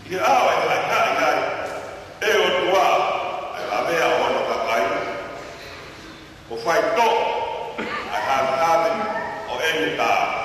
Ia awa e kai kai ai, I have nothing or any doubt.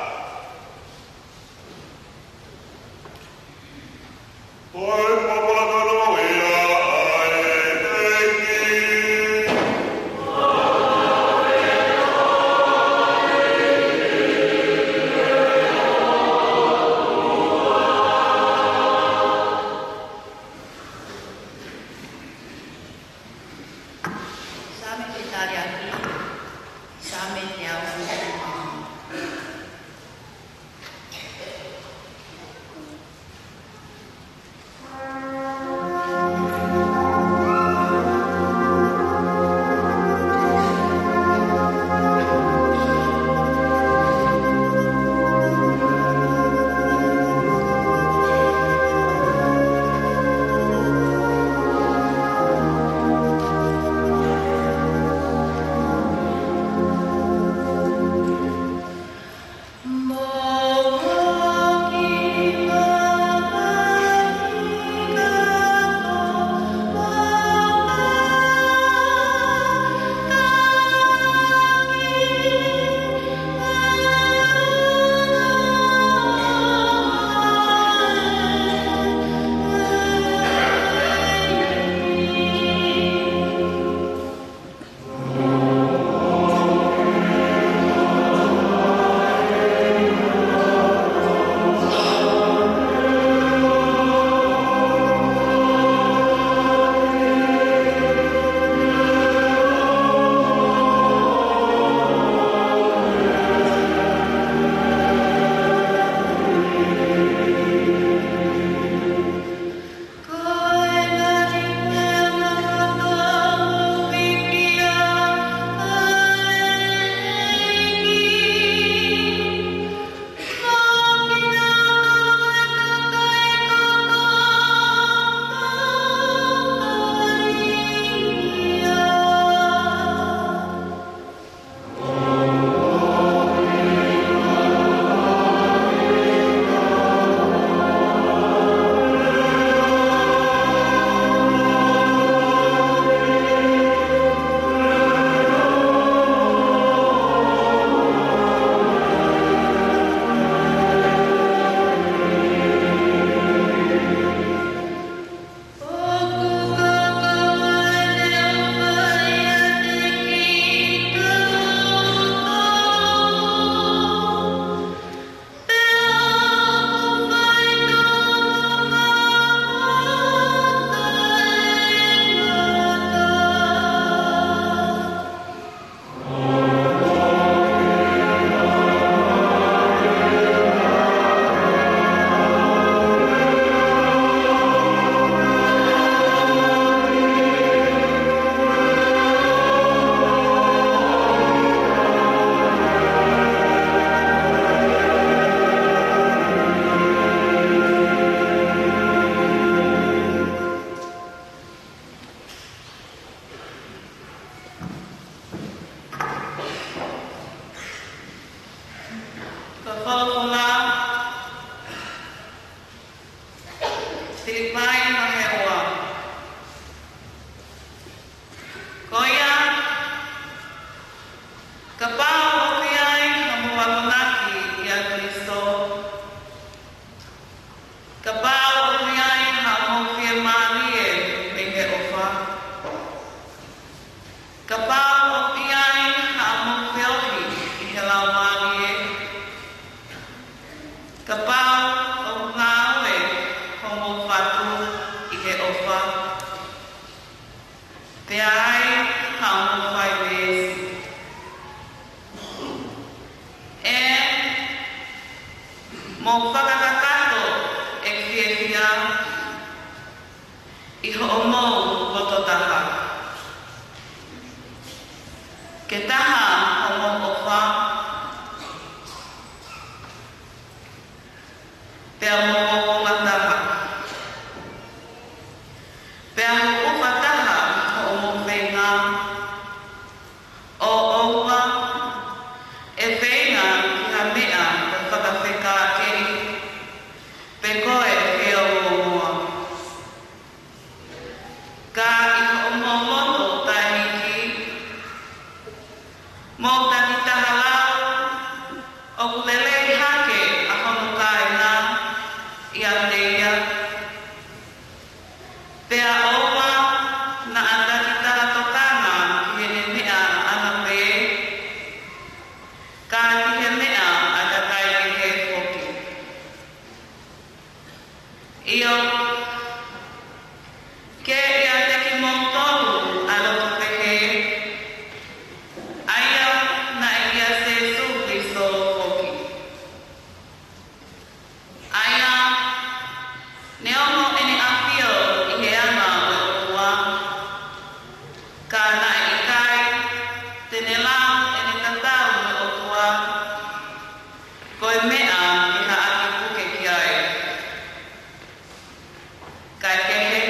kai kehe.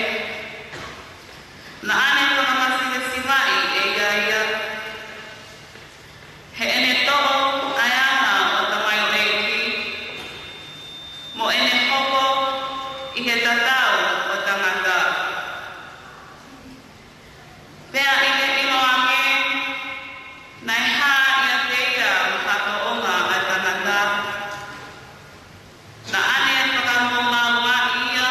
Na ane whakamasi he simai e ia. He ene toho ayana o tamai o eiki. Mo ene hoko I he tatau o tangata. Pea I he ino ake, nai hā ia teia hato onga a tangata. Na ane whakamoma ia,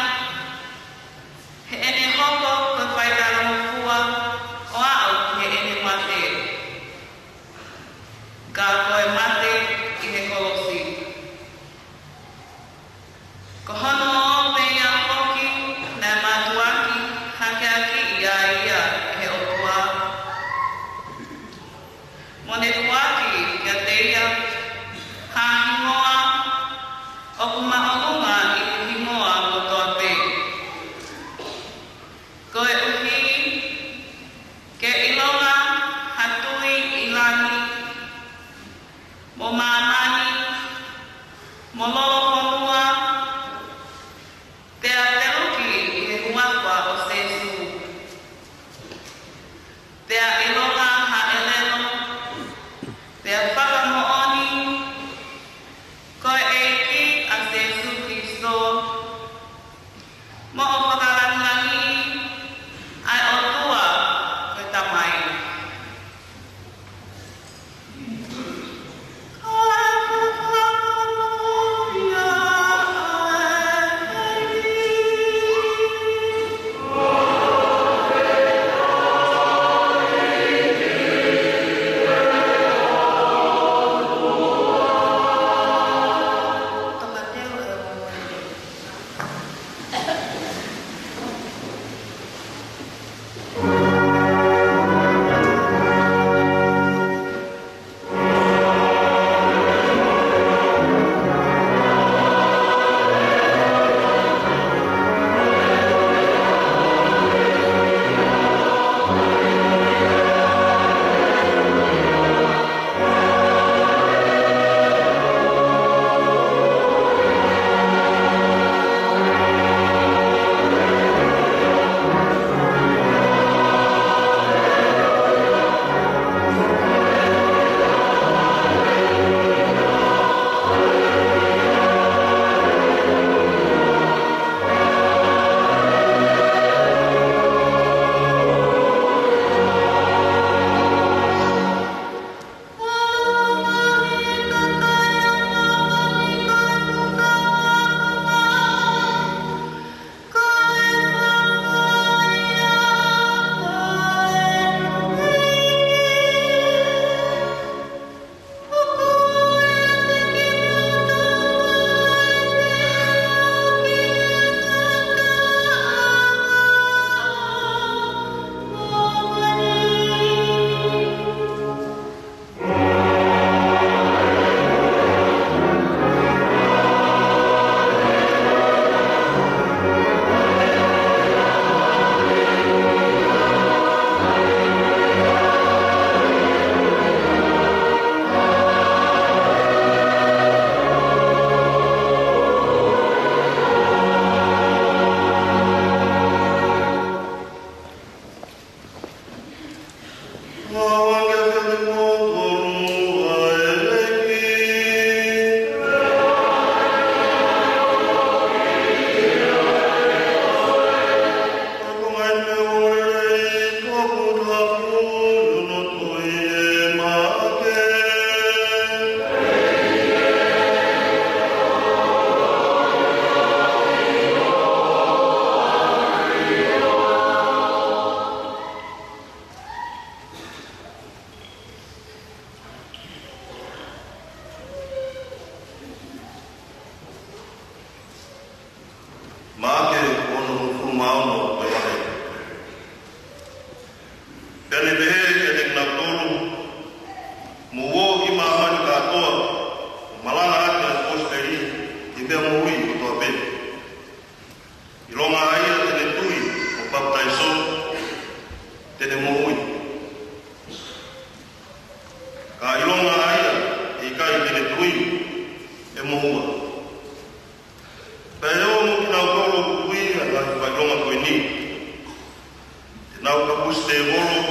nau kapus te volo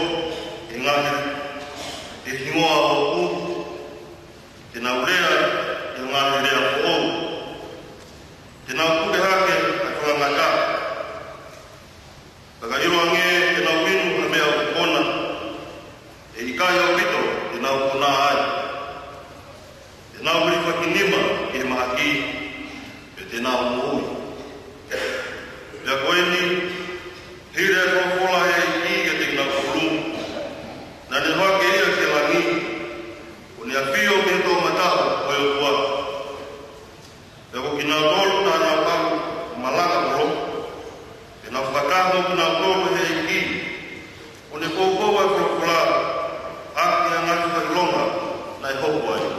e ngahi e hingoa o u te nau rea e ngahi rea o o te nau kure hake a whangata taka iroa nge te nau inu a mea o kona e ikai au pito te nau kona ai te nau kuri whakinima ki he mahaki e te nau moui ea koeni hire ko fola e i ke te ngā kuru. Nā ne hake ia ke langi, o ni a whio me tō matau o e o tua. E ko ki nā tōru tā nā pau malanga koro, e nā whakato ki nā tōru he i ki, o ne kōkōwa e kōkura, ake a ngāti whakilonga, nā e hoku ai.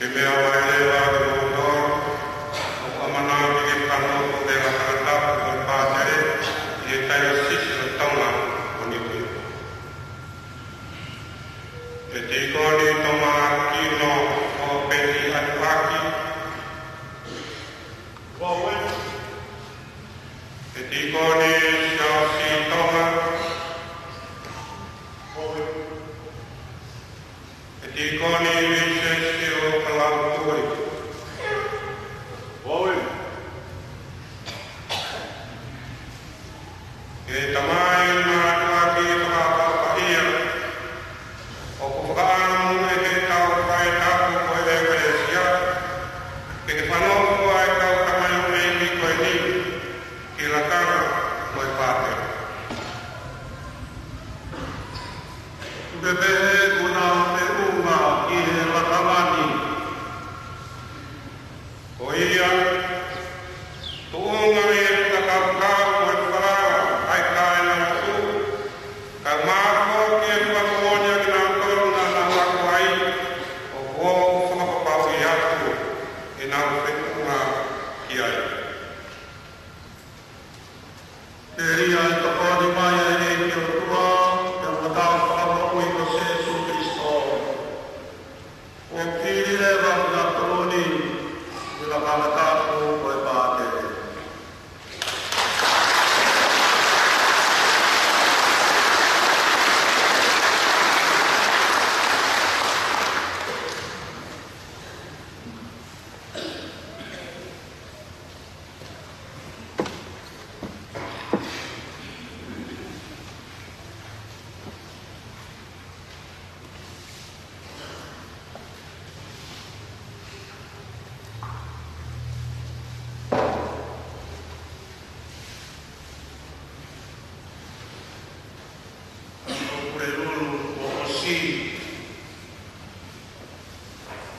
Ke mea wae wa ke motor, o amana ki ke kano o te rakata o te pātere, i e taia sisi o taunga o ni pui. E te ikoni toma kino o peti atu aki. Wawe. E te ikoni siao si toma. Wawe. E te ikoni vise si o kalau tui. Wawe. E tamai na tuaki whakapapahia. O kukaamu e te tau whae tapu koe e weresia. Ke te whanoko ai tau tamai o mei koe ni. Ki lakana koe pātea. Bebehe kuna me unga i he lakamani. Ko ia, tuunga me putakau koe wharawa, ai kae na tu. Ka māko ki e whakonia ki nā toru na nā wako ai, o kō whakapapau i atu, e nā whekunga ki ai. E ria e tapari mai e he ki o tua, e matau whakapau i ko Jesu Christo. O kiri e waku na toroni, i la kamatako koe pātere.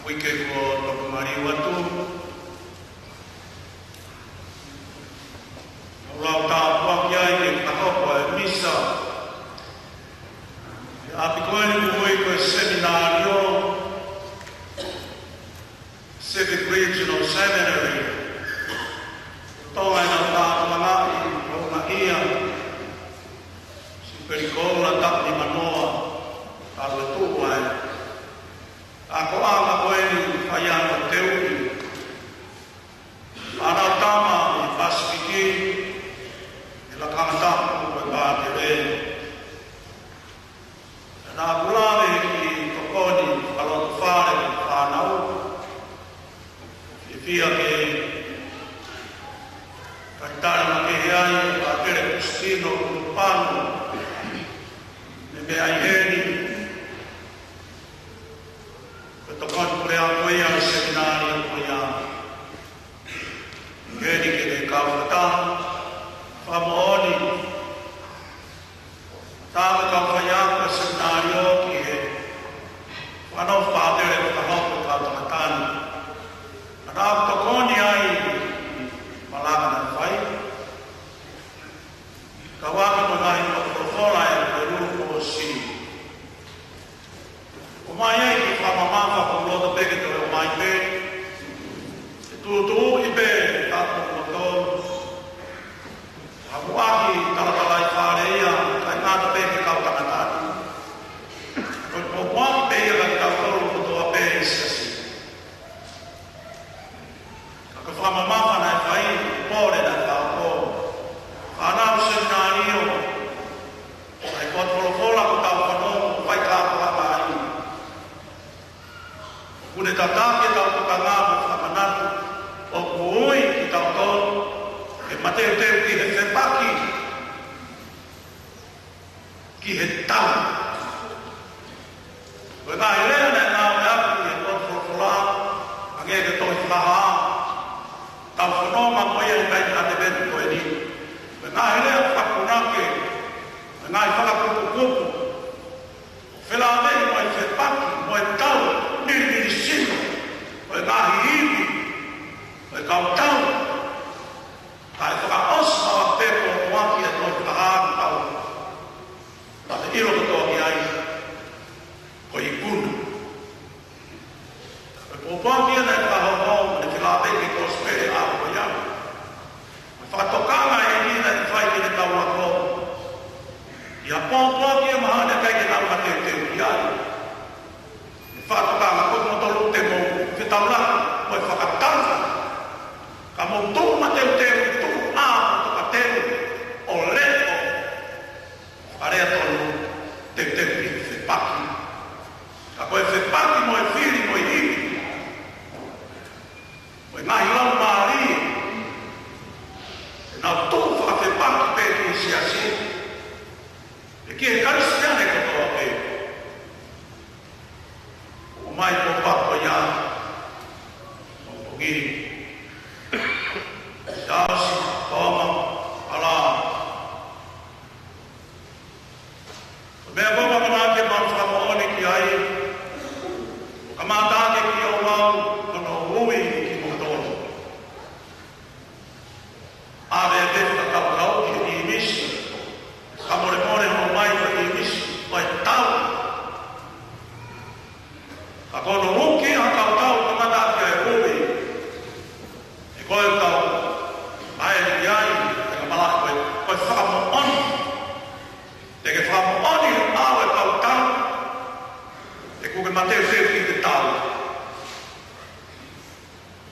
Wike ko toku mari watu. Ulau tā puaki ai ke whakapa e misa. E api koeni kuhui koe seminario, Civic Regional Seminary. Tōai na tā mangai o na ia. Si perikola tak ni manoa. Arle tūai. Ako ama koeni whaiano te ui. le ai heri. Koe tokon kore a koe a seminari a koe a. Heri ke te kauwhata, whamooni. Tāma kauwhai a koe seminari o ki he. Whanau whātere o kahoko kautangatani. Anā tokoni ai malaka na whai. Ka waka mo mai o whora e koe ruru o siri. O mai ai ki whamamaka o loda peke te o mai pe. E tūtū i pe tātou o tōru. Hamuaki talatalai whāreia kai ngāta peke kautangatani. Koe pōpuaki pe ia kai kautoru o toa pe i siasi. Ka whamamaka na e whai pōre na tāpō. Anau seminario, ai kontrola ko tau whanau, whai kāpua mai. Kune tatake tau kutangamu whamanatu, o kuoi ki tau tonu, e mateu teu ki he whepaki, ki he tau. Koe ngai rea ne ngā me aku e kontrola, ange ke toi whaha, tau whanau ma moe e kai ate betu koe ni. Ngā helea whakunake, ngā i whakakupukupu, whelawei mo e whepaki, mo e tau, niri sino, mo e ngā hiiwi, mo e kautau, ka e whakaosu mawa pepo o waki e toi whahāru tau. Ma te iro katoa ki ai, ko i kunu. Koe pōpaki e nei whahau, ne whelawei ki kospere a ko iau. Whakatokanga e nina i whai ki ne tau ako. Ia pōpua ki e mahane kai ke nau te teu ki ai. Whakatokanga koe mo tolu te mō whitauraki, koe whakatanga. Ka mō tūma teu teu i tū ā toka teu o leko. Wharea tolu teu teu i whipaki. Ka koe whipaki mo e whiri mo i hiwi. Koe ngahi lau maari. Nau tō whakawhepaki pēki i siasi. E ki e karistiane katoa e. O mai ko pako ia. O pogi. Tāsi, tōma, ala. O mea koma mana ke mau whakamooni ki ai. O kamātāke ki au mau, kono hui ki mokatoni. Ave e pepa kaukau ki i misi. Ka more more no mai ka i misi. Mai tau. Ka kono ruki a kaukau ka mata ki e hui. E koe kau. Ai e ki ai. E ka malaka koe. Koe whakamo oni. Te ke whakamo oni au e kaukau. E kuke mateu teu ki te tau.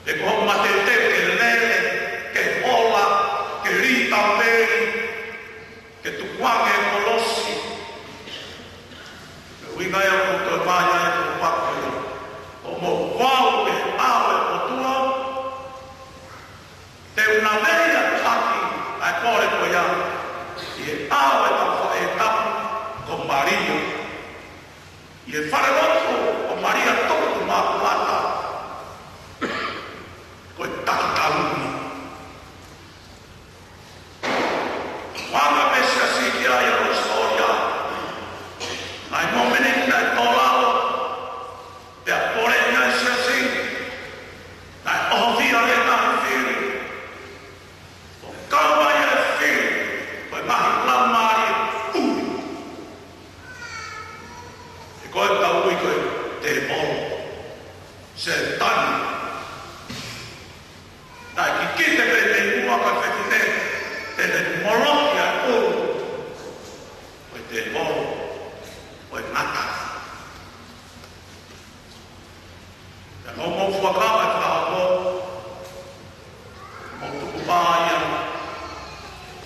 E kuke mateu teu ke lele. Ke ola. Ke rita peri, ke tukuake e kolosi. Ke uingai au koutou e māia e kou pakoi. O mo wau e au e potua. Te una veia taki ai kore ko ia. I e au e tau wha e tapu ko Maria. I e whareroto o Maria toku mākulata. Ko e takataruni. Wanga mesia siki ai o historia. Nai momene nai tolao. Te apore nai siasi. Nai ohvia le nai whiri. O kaumai e whiri. Koe mahi lau maari e ui. E koe tau ui koe te moro. Se tani. Nai ki kite pe te ua koe whetine. Te moloki a uru. Koe te moro. Koe mata. Te homo fuakama te hao. Mo tuku māia.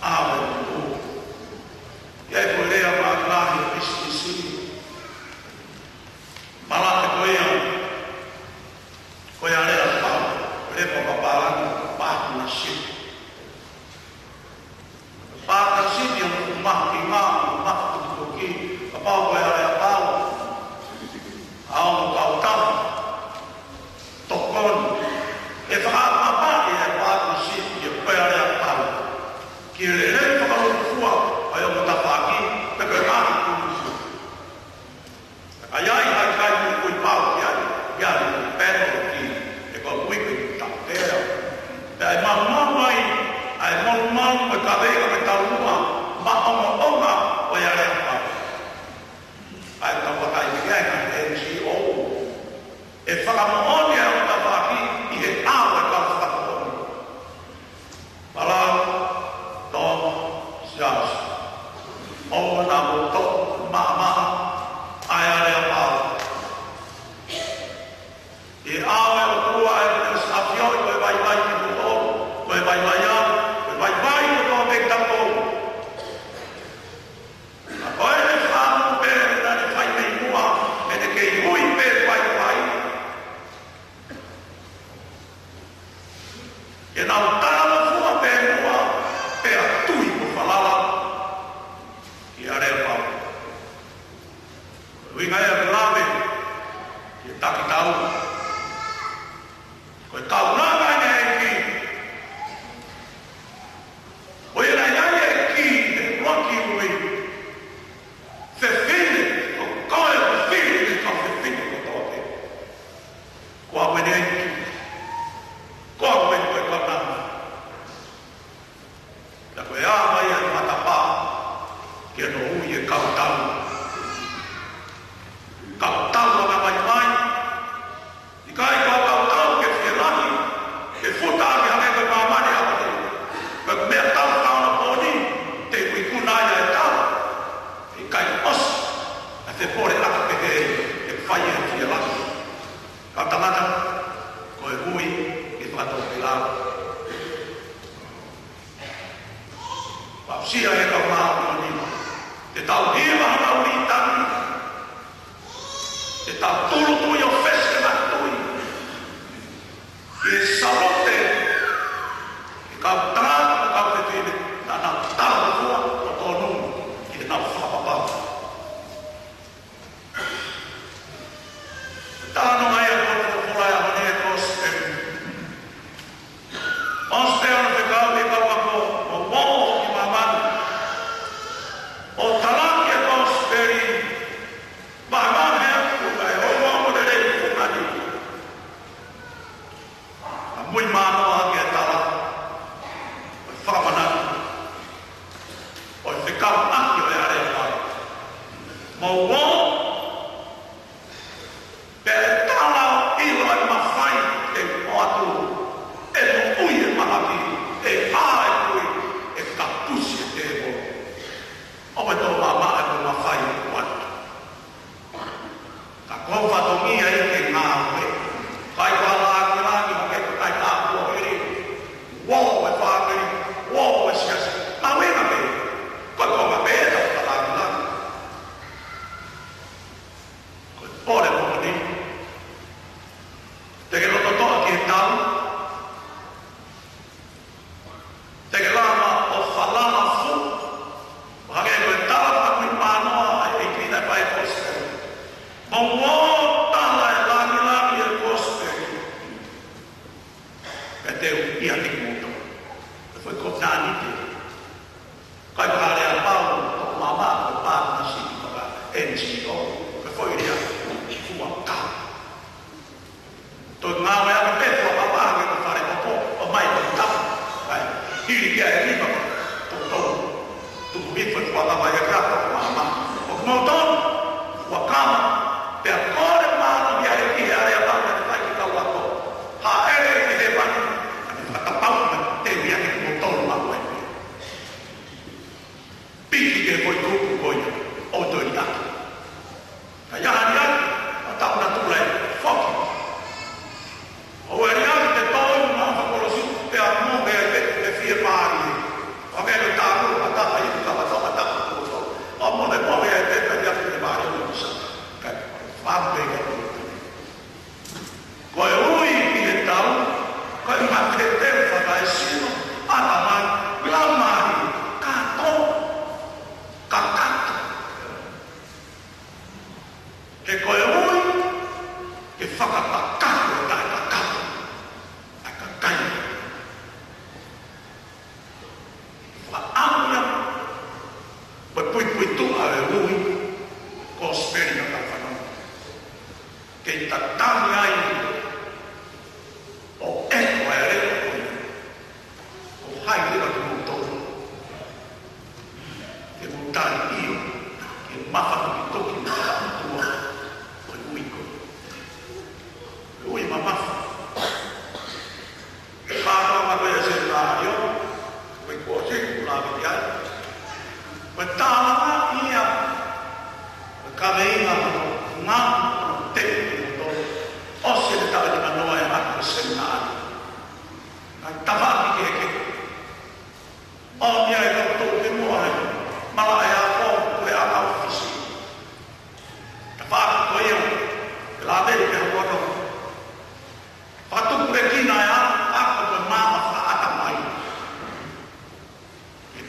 Awe uru. Iai koe lea māklahi o isi. Malate koe ia. Koe a rea pao. Lepo papalani. Paku na sipi. Pāka sidi o mahi ngā, mahi tukoki, a pāua e nau tāma fua pe mua pe a tui ko whalala ki a rea pau. Winga ea me lawe ki e taki tau. Koe tau nāga ina e ki. O e rai ai e ki e waki ui. Se whine o koe o whine e ka se whine ko toke. Kua wene e ki. Kua wene koe ka nāma. Ia koe a mai e matapā ki e no ui e kau tau. Kau tau ana mai mai. I kai kua kau tau ke whielahi. Ke futa ake hake koe mamane a wate. Koe mea tau tau na pōni. Te kui kunaia e tau. I kai os. A te pōre aka pehe e whai e whielahi. Ka tangata. Koe hui e whato whilau. Wapsia e kau maa pōni. Te tau hiwa hana ui tangi. Te tau tulu tui o feske na tui. E sarote. E kau tāna o kau te tine. Nā nau tāna kua o tōnu. E nau whapapau. Tāna mai e kua te whurai a hone e koste. Oste ono te kau e kau ako o wō ki mamanu. O talaki e kosperi. Mamane a kua e o wō de rei kumani. A mui mānoa ki e tala. O e whakamana. O e whikau aki o e are pai. Mo wō. Pe e tala o ilo e mawhai e o atu. E no ui e mahaki. E pā e kui. E kapusi e te mo. O me tō mama e mo mawhai e kuatu. Ka kōwha tongia i ke ngā ue. Kai wala aki laki o ke kai tā kua hiri. Wō e whākiri. Wō e siasi. Ma wena me. Koe kōma me e tau ka laki laki. Koe pōre mōni. Teke roto toa ki e tau. Teke lama o whalama fu. O hake koe tala pakui mānoa e kina pai koste. Mo wō tala e laki laki e koste. Pe te u ia tiki mūto. E foi ko tāni te. Kai pāre a pāu o mama o pāu na siki kaka NGO. E foi rea fua kā. Toi ngā wea ka pepo a pāke ko whare popo o mai o tapu. Kai hiri kia e ripa ko tau. Tuku hifu e kua tawa e krapa o mama. O kumoton, ua kama. Pe a kore māna kia e ki e are a pāke te tai ki tau ako. Ha ere e ki he wani. Ane whakapau me te wia ki kumoton ma koe. Piki ke koe kuku koe. O tōi aki. Ka iahani aki. A tau na tūra e whoki. O e riaki te tōi mā whakorosi pe a mō e whie pāri. O me no tāku a tapa i kawa tōka tapu kōtō. O mō ne mō e te pe riaki te pāri o misa. Kai whāpe ke kōtō. Koe ui ki e tau. Koe ma te te whaka e sino. Ata mai. Lau mahi. Ka tō. Ka kata. Ke koe ui. Ke whakapakaku e tai ka kata. A ka kai. Whaamia. Koe pui tua e ui. Ko speri na ka whanau. Ke ta tami ai. O eko e reo koe. O hai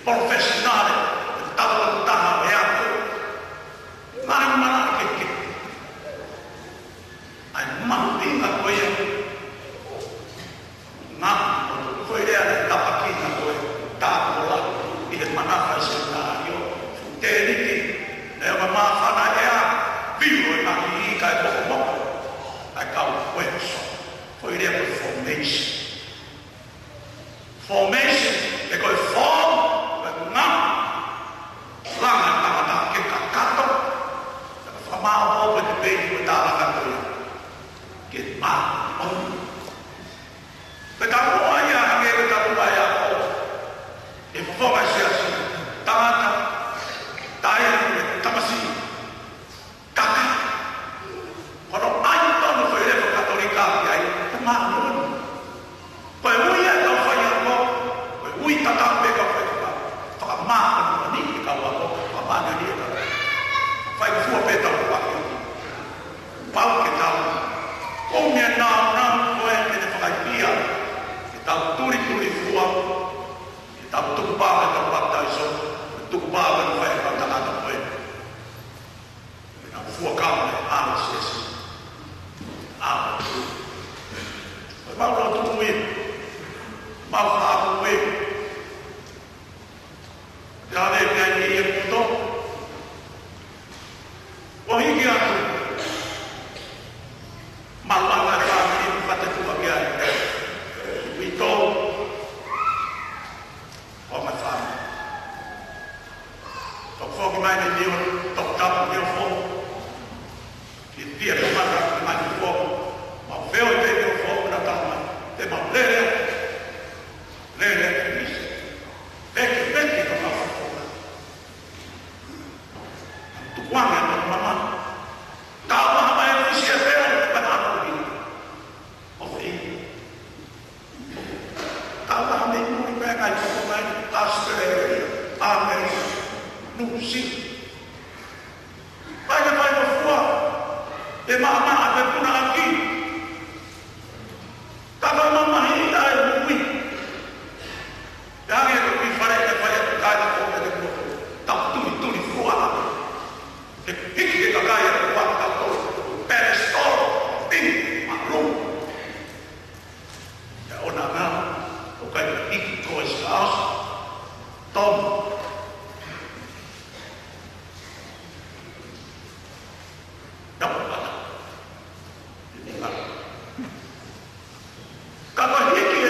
professionale, talo taha e aku. Mana ke. Ai mampi ka koe. Na koe dia tapaki na koe. Ta kola i mana fa scenario. Teniki e ma fana ea vivo na hi ka ko. Ai ka koe so. Koe dia formation. Formation e koe form na langa tama ke kakato ma o pe pe ko ta la ka koe ke ma on pe ta ko aya ke ta ko aya e formation tata tae tamasi kaka kono ai to no foi le katolika ai ma no pa uia to foi ko ui tata pe ka fa ma ni ka wa ko pa na ni ka fai fu pe ta wa pau ke ta o me na ko e te fa pia ke ta turi fu ke ta tu pa ka pa ta so tu pa ka fai ka ta na ko e na fu ka a se se a ma lo tu mi ma fa tu mi ya le ke ni e to o hiki atu malanga ka ni pata tu ka we to o ma fa to fo ki mai ni to ta ni fo ki pia ko ma ka ma ni fo ma veo te ni fo na ta ma te ma le Vecchio ma tu quando mamma calma vai si è vero ma non ok calma me non mi pega il come aspere amen non si vai fuori e mamma ha pure anche calma mamma e dai qui Dai che mi farete fare cade come del mondo. Tu li fuori. E che cagaia qua per storo. Ma non. E ora no. O che dico cosa? Tom. Dopo vado. Kalau ini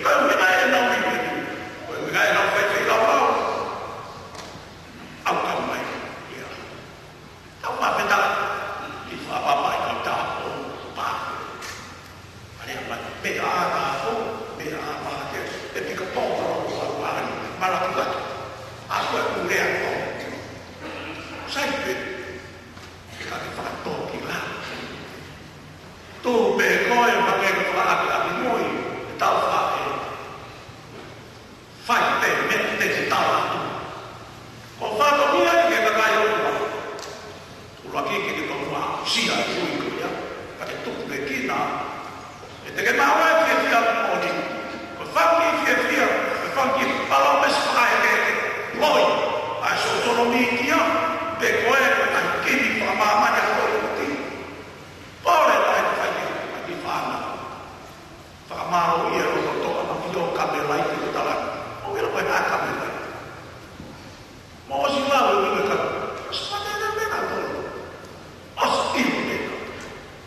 kalau kita yang nak Ngai no fai fai la pau. Au ka mai. Ya. Au ma peta. Ki fa pa mai ka ta o pa. Ale ma pe a ka o pe a ma ke. E ti ka po ro wa ni. Ma la ka. A ko ku le a ko. Sai pe. Ka ki fa to ki la. Tu be ko e ma ke fa a ki moi. Ta fa fai te ci tava tu ho fatto mia che da vai ora tu lo che con qua sia lui qui perché tu le china e te che ma va che ti ha oggi fa che parlo per fare che poi a autonomia per quello che mi fa mamma da tutti poi dai fai che fa male io lo to ma io cambio mai che tala Ilo koe nā kamera. Mo osi lau e wina ka. Spate na mena tolo. Osi ilo mena.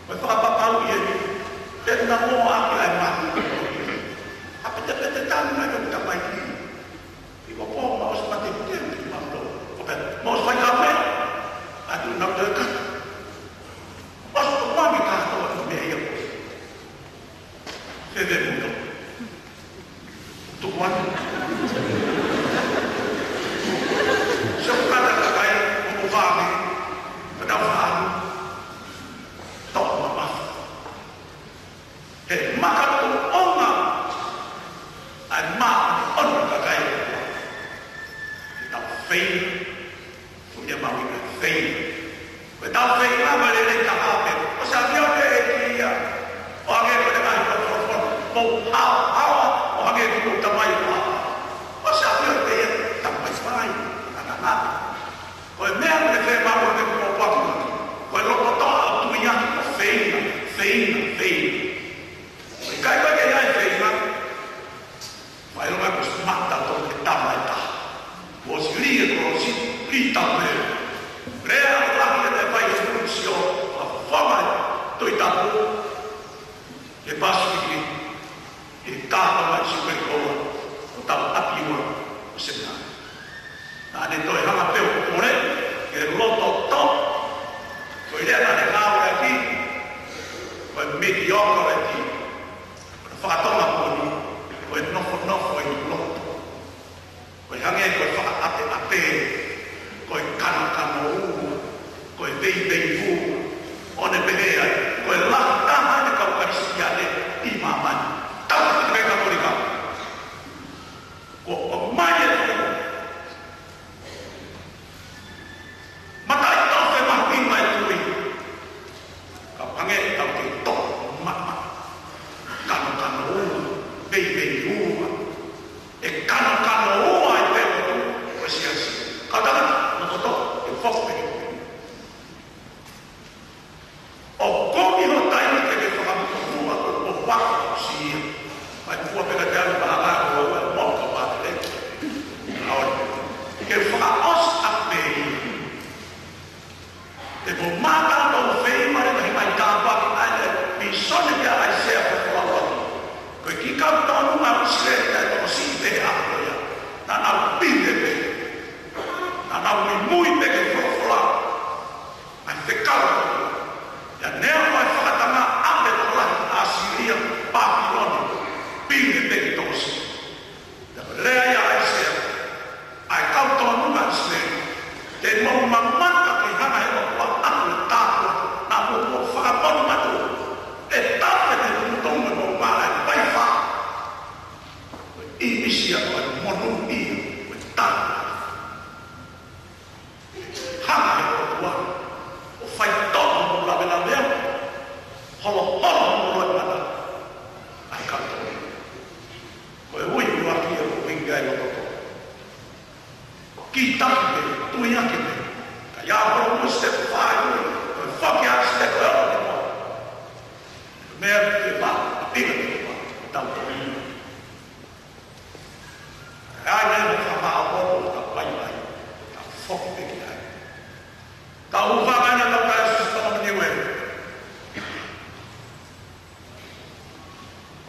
Koe whakapapau i e ni. Tena mo aki ai mani. Hape te pete tani mai kami ka mai ki. Iko po ma osi pate kutemi ki mamlo. Kope mo osi whai kawe. Atu nau te ka. Osi ko mami kātoa no mea ia. Te mundo. Tukuan. Sekarang kakai mengufami, kedapatan, tak maaf. Maka tu orang, mak orang kakai, kita fail, punya mahu fail. Kita fail lah boleh letak apa? Pasal dia dia, orang yang berdengar mau orang yang kita tamai pasal dia e pasu ki e tāpa mai si koe koa o tau api ua o seminari. Nā ne toi hanga peo kore ke roto to koe rea nane ngāwe aki koe mediocre ki koe whakatonga koni koe nofo i roto koe hange koe whakaate ape koe kano koe vei one pehea koe lata hane kau karisi ane i mamani tau te meka korika ko o mai e tō matai tōwhe mahu i mai tui ka pange tau te tō mama kano vei ua e kano ua i peo tō koe siasi ka tanga no tō e whokpe o komi ho taimi te ke whakamutua o wako si mai kua peka te alu paha o e moka pātere ke whakaos a pei te mo mata o whei mare mahi mai tāpaki aile mi sone kia ai sea pe whakawaki koe ki kau tonu ma usire te toko si te apoia na nau pinde pe na nau mi mui pe ke whakawala ai te kau ya nea mai whakatanga ame tolahi Asiria, Babyloni, pinge peki tosi. Te rea ia ai sea, ai kau tō nunga Israel, te mau mamata ki hana he o kua ame tātua, nā mo whakaponu matu, e tāpe te tūtonga mo mara e pai wha. I misia koe monu ia, koe tātua. Hana he o kua, o whai tōna mo lawe la mea, holo mo roi mana, ai kato. Koe ui ua ki e o wingai o toto. Ki taki pe, tui ake pe, ka ia horo mo step 5 ui, koe whaki a step 1 te moa. Mea te ma, a pinga te moa, tau to ui. Ai nei mo whama a bono, ta pai mai, ta whoki pe ki ai. Ta uwhanga ina tau kai su tama mniwe.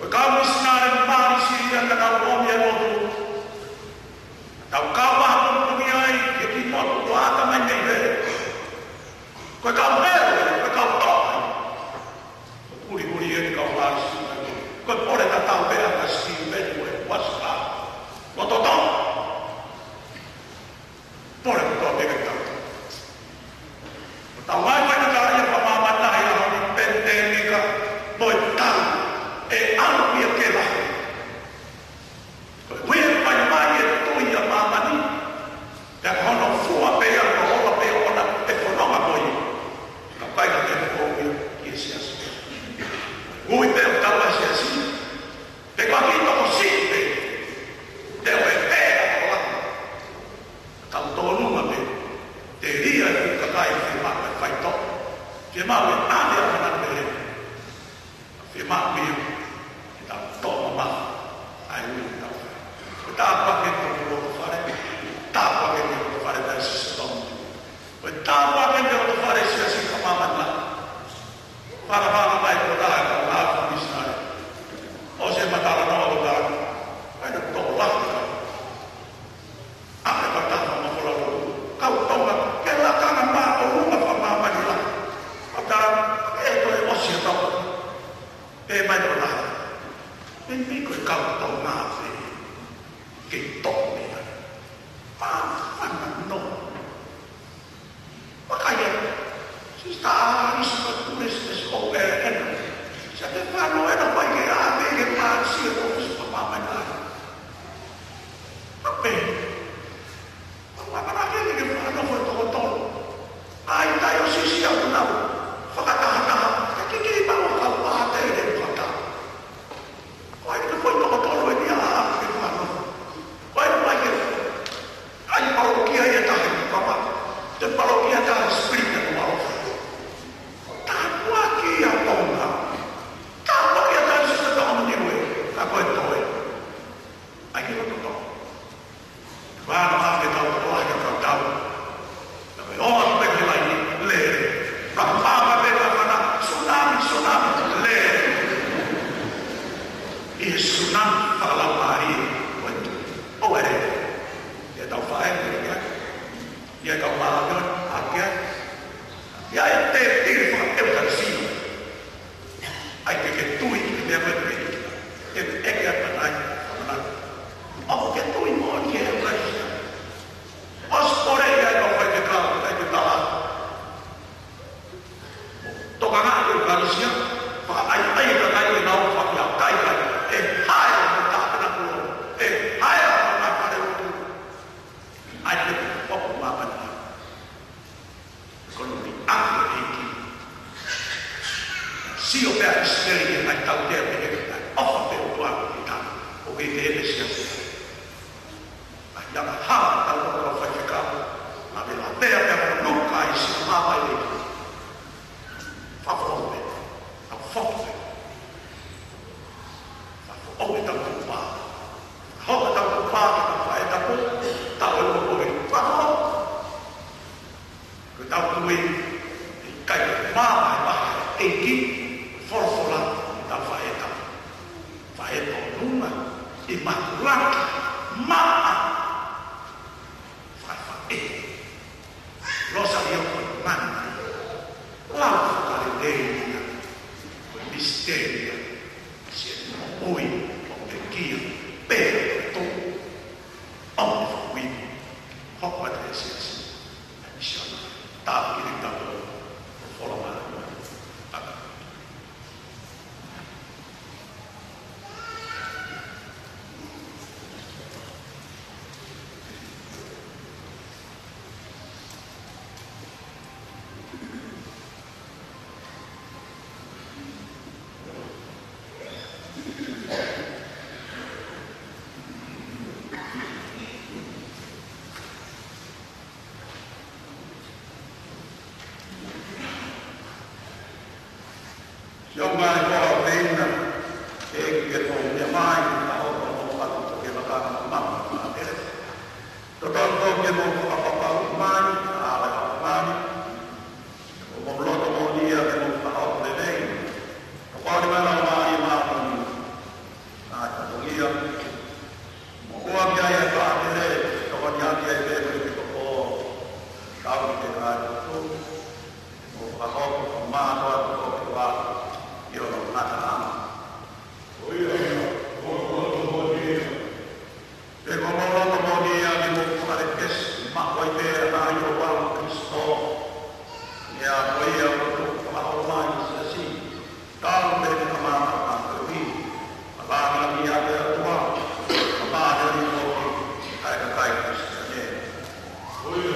Koe kau misinare mpari siri anga tau omi e motu. Tau kau waha mpungi ai, ke ki motu to ata mai nei vere. Koe kau mero, koe kau tokai. Uri e ni kau mpari siri. Koe pore ta tau bea ka siri vere ue, wasa. Loto tau. Pore ta tau bea ka tau. Tau mai mai na ia whamamata e ahoni pentenika moi tau e anu ia ke lahi. Koe wea mai e tui a mamani te hono fua pea no hola pea ona e whanonga moi. Ka kai ka te whongia ki e siasi. Ui pea tau e siasi. Te kwa ki toko sipe. Te oe pea o lahi. Tau tōnunga pea. Te ria i ka kai te maka whai tō. Te mau e ane a mana me. Te mau mea. E tau tō mama. Ai ui tau whai. Koe tā pake te roto whare. Tā pake te roto whare tai sisi tōmu. Koe tā pake te roto whare si asi ka mamana. Whara mai ko tā ka ngāwha misinare. O se matara noa o tā. Ai na tō lahi ka. Ame ka tāwha mawhora roto. Kau tonga, ke la kanga mā o runga whamamani la. Ata, e toi osia tau. E mai o la. E mi koe kau tau ngā te. Ke tō mea. Pā, whana no. Wakaia, si sta arisa ka turistes o e ena. Sa te whano ena pai ke a me ke pā sia o fisu whamamani la. Ape, Whakarake ke whakano koe toko tolo. Ai tai o sisi au nau. Whakataha, ka kikiri pa o kau pāte e re whaka. Koe ke koe toko tolo e ni a hape ke whakano. Koe mai Ini sunang falam hari waktu. Oh ada. Dia tahu faham dia. Dia tahu malam akhir. Ya itu fakir bersih. Aku ketui dia berbeda. Itu ekor benar. Aku ketui mau dia bersih. Os orang yang kau pergi ke dalam. Tukang aku harusnya. Pak ayat nau pak yang kaya. Hai tak pernah pulang. Hai tak pada waktu. Ada apa makan? Kalau di aku ini, siapa yang sekali yang tahu dia begitu, apa berbuat kita, oke dia bersiap. Yang hal tahu kalau fikir, nabi nabi yang menukai semua ini, faktor, faktor. Oh kita lupa, oh kita lupa kita faedah pun tahu lupa faktor. Kita tahu kayak mana tinggi formula kita faedah rumah imah laki maaf lo saya pernah lalu kali ini misteri si oi pengkia betul om win hok pada esensi insyaallah tapi kita follow mana Yang mana kau bina, kita punya main, tahu kalau kita akan mampu, tetapi kita apa main, apa main, memulai dia dengan tahu lebih, apa di mana main main, nah dia, mau dia tak ada, kalau dia begitu tahu kita itu, apa main apa yo nada oye como dia di muka es makoi bera yo bang Kristo ya oye untuk orang sesi kalau dari kemana pergi apa dia berdoa apa dari kopi ada kai Kristiannya oye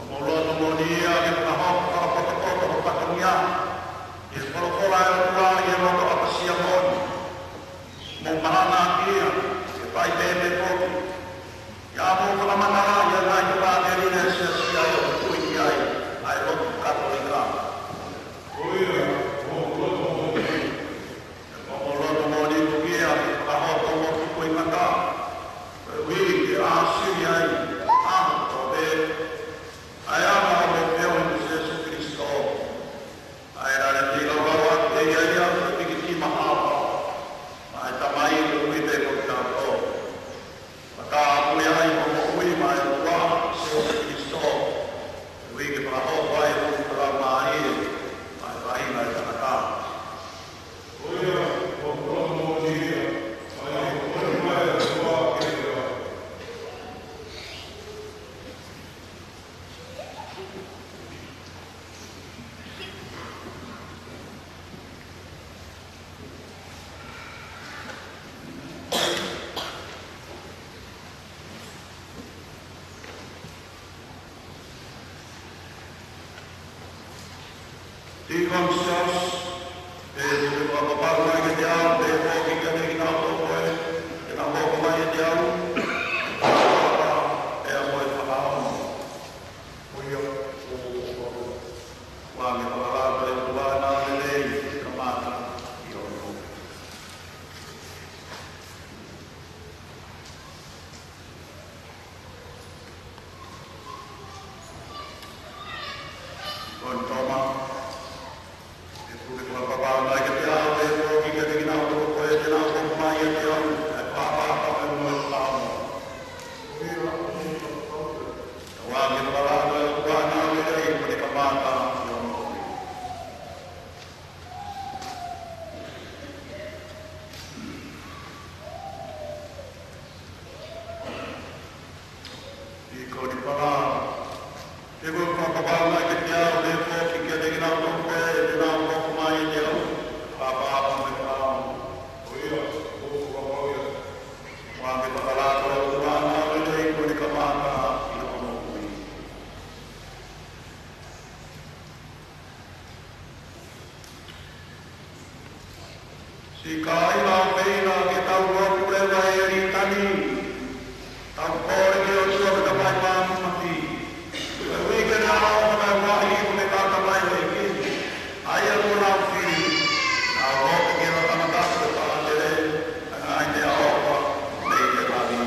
como dia di yang kalau yang mau apa siap pun mau mana dia supaya dia kopi ya mau kalau mana yang lain juga dari Indonesia siapa itu dia ayo Katolika mau di dunia kalau mau ikut kata wih asyik ya tobe ayam mau berpeon Yesus Kristo ayat di bawah dia begitu mahal maka mai kita berkata maka aku yang mau mai Allah Yesus Kristo we ke berapa baik untuk mai baik mereka oh ya mau dia di konsos de papá que te hago de que te quita todo que tampoco vaya te hago es muy famoso muy yo cuando hablaba de la ley camada yo con toma Kalau bapak lagi tiada, Si kai na peina ke tau rotu rewa e ri tani. Tau kore ke o sua ka mai māmu mati. Ka ui ke na o ka wahi o me kata mai o e ki. Ai a kona o whiri. Na roke ke o tana tasu ka te re. Anga ai te aopa. Nei te rani.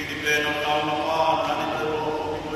Di pleno taon na pa, nanito po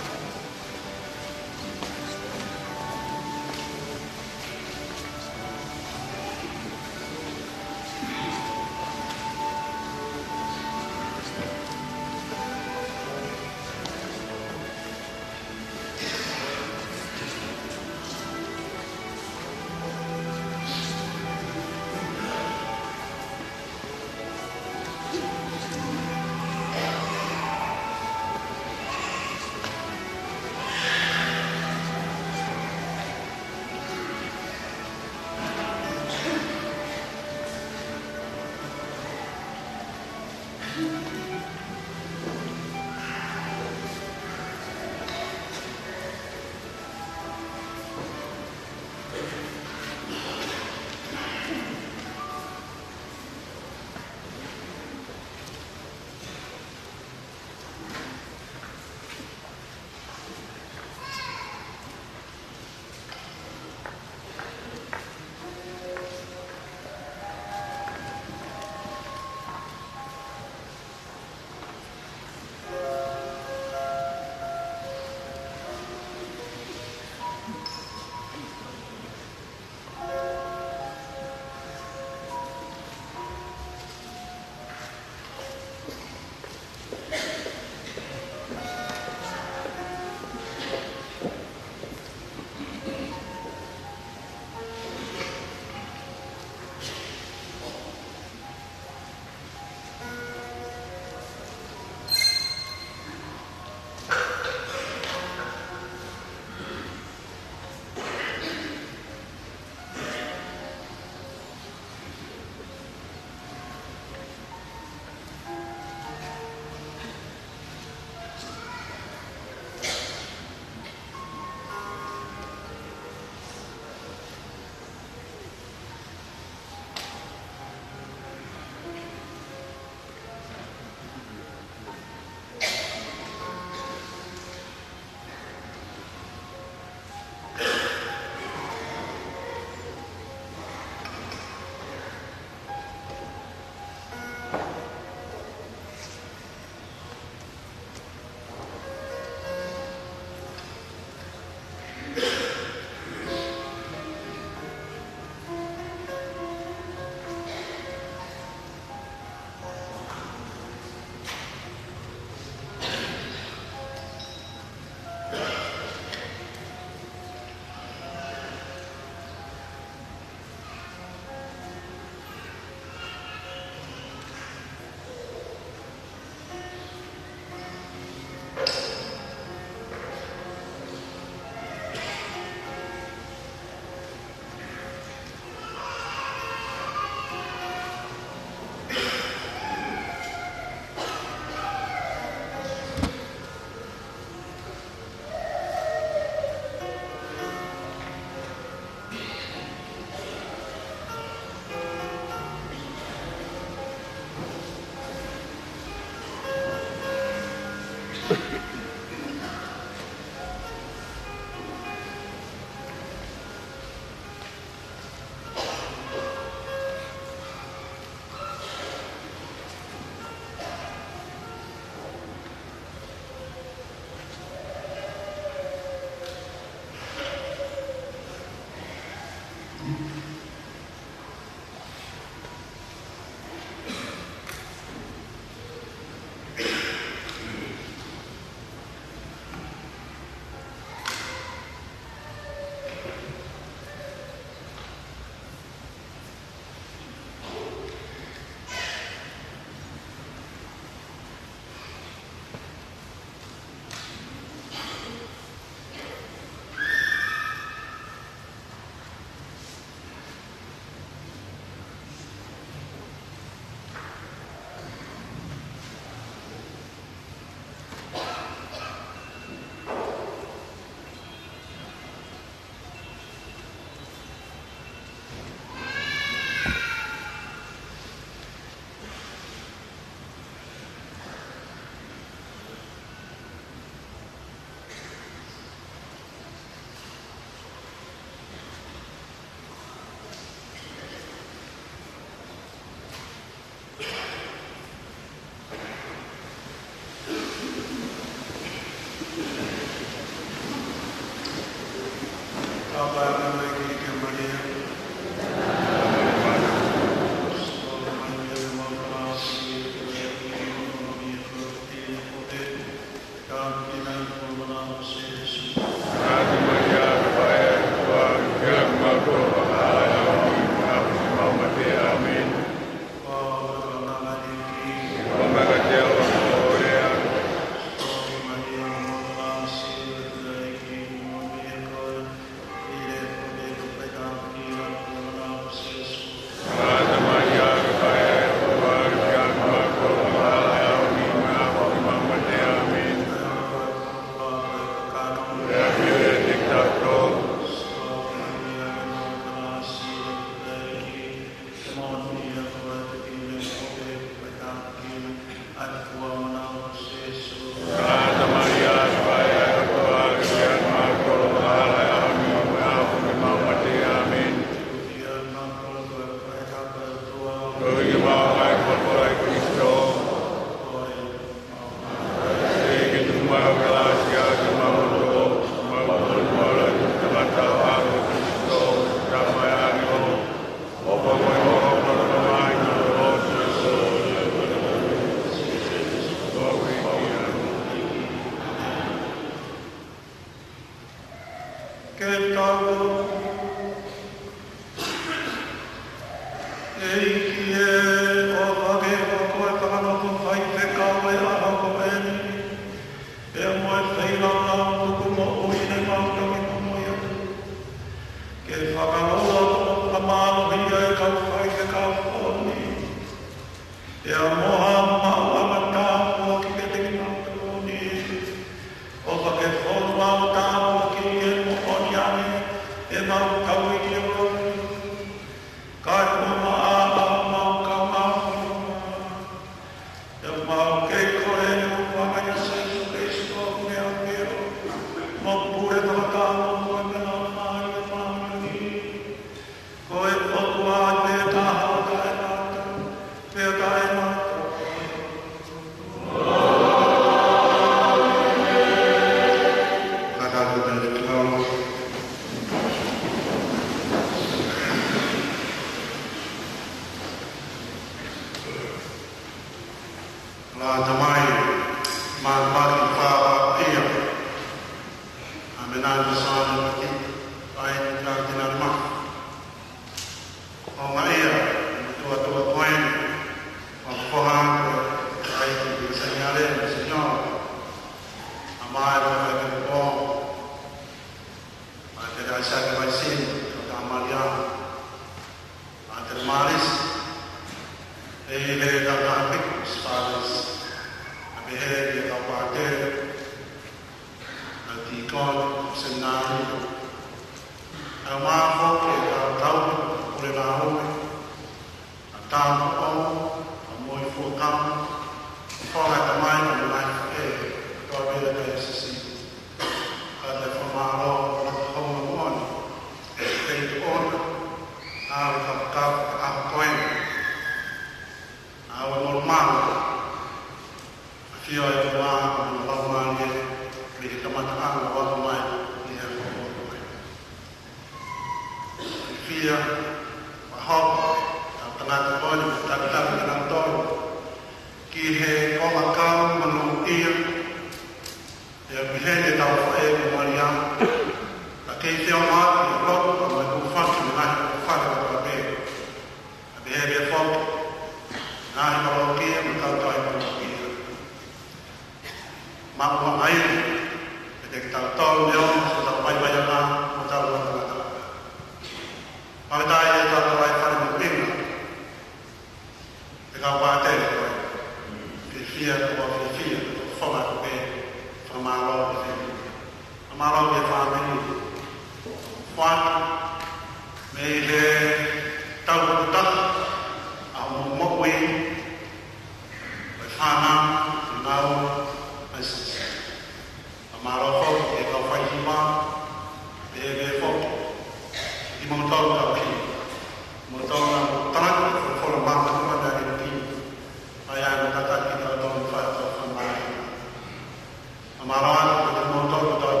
Amaran, motor, motor,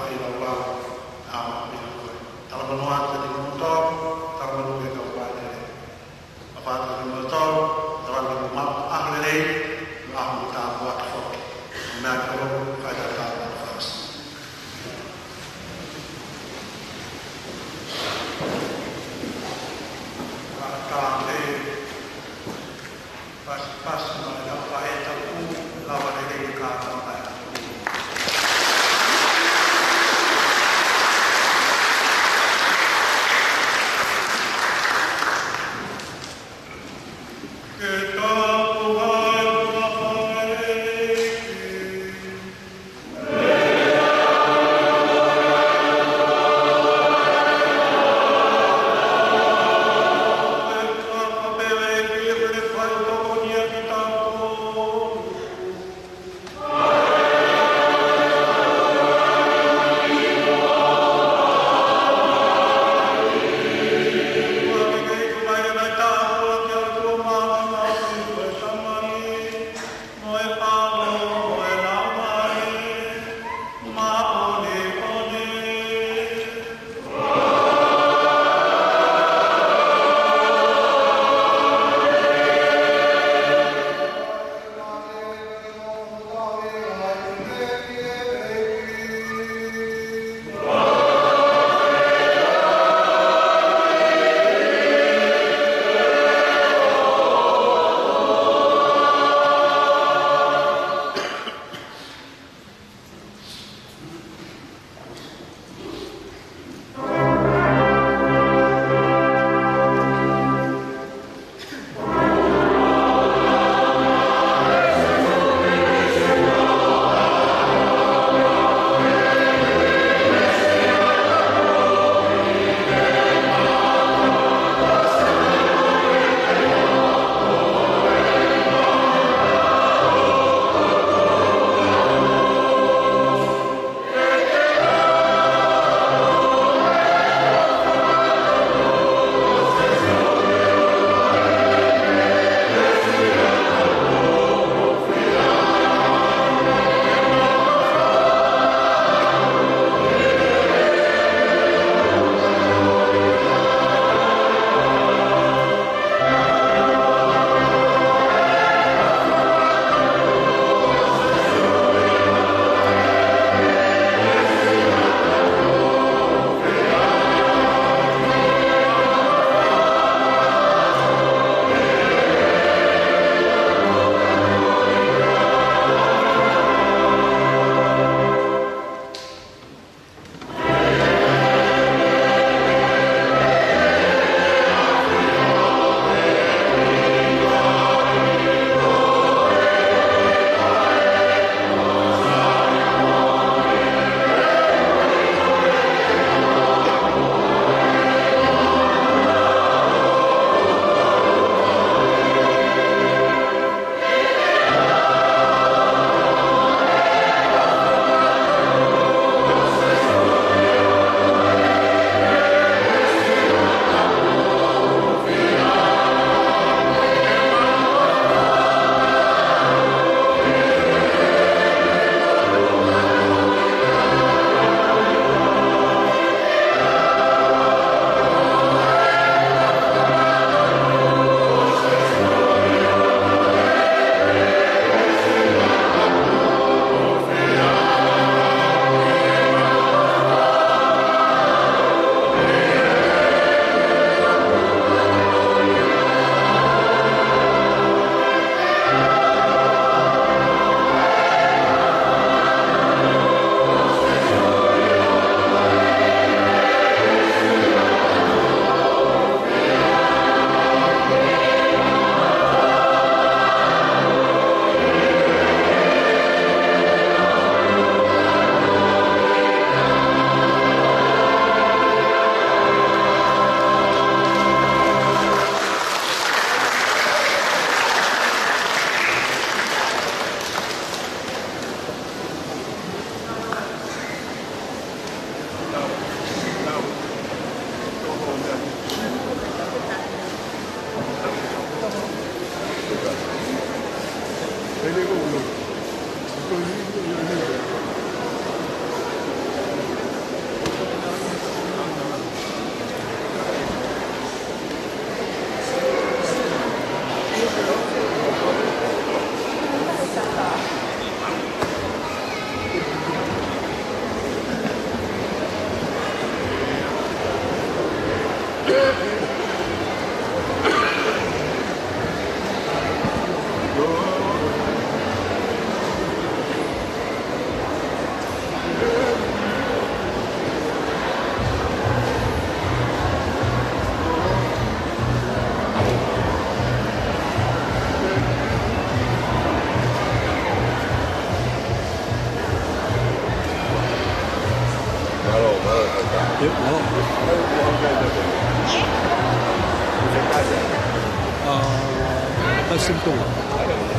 ai la wa a mi tala manoa te di moto tala manoa ke ka wa te apa te moto tala manoa ma ahlere ma hu ta wa ta fo ma ko ka ta ta fas ka te pas ma la pa e ta ku la wa le ka ta pa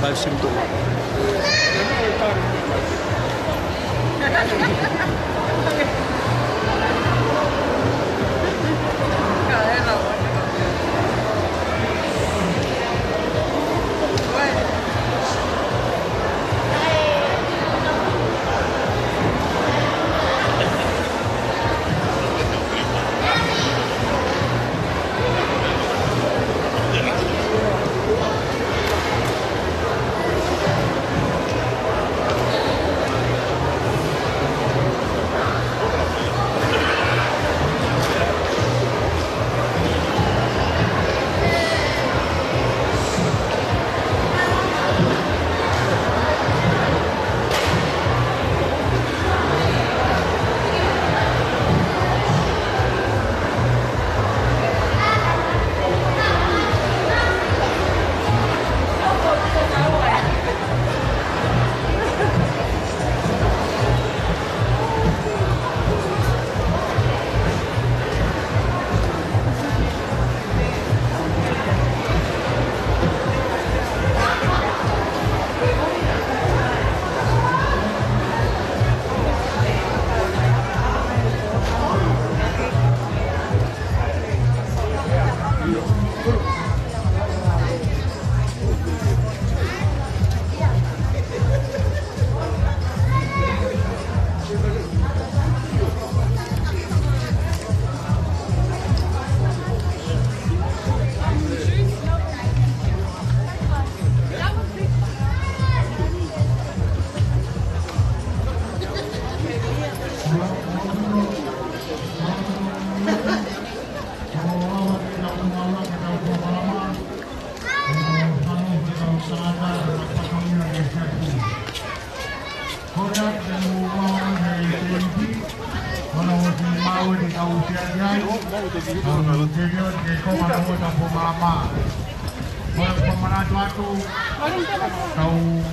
발심동. Tahu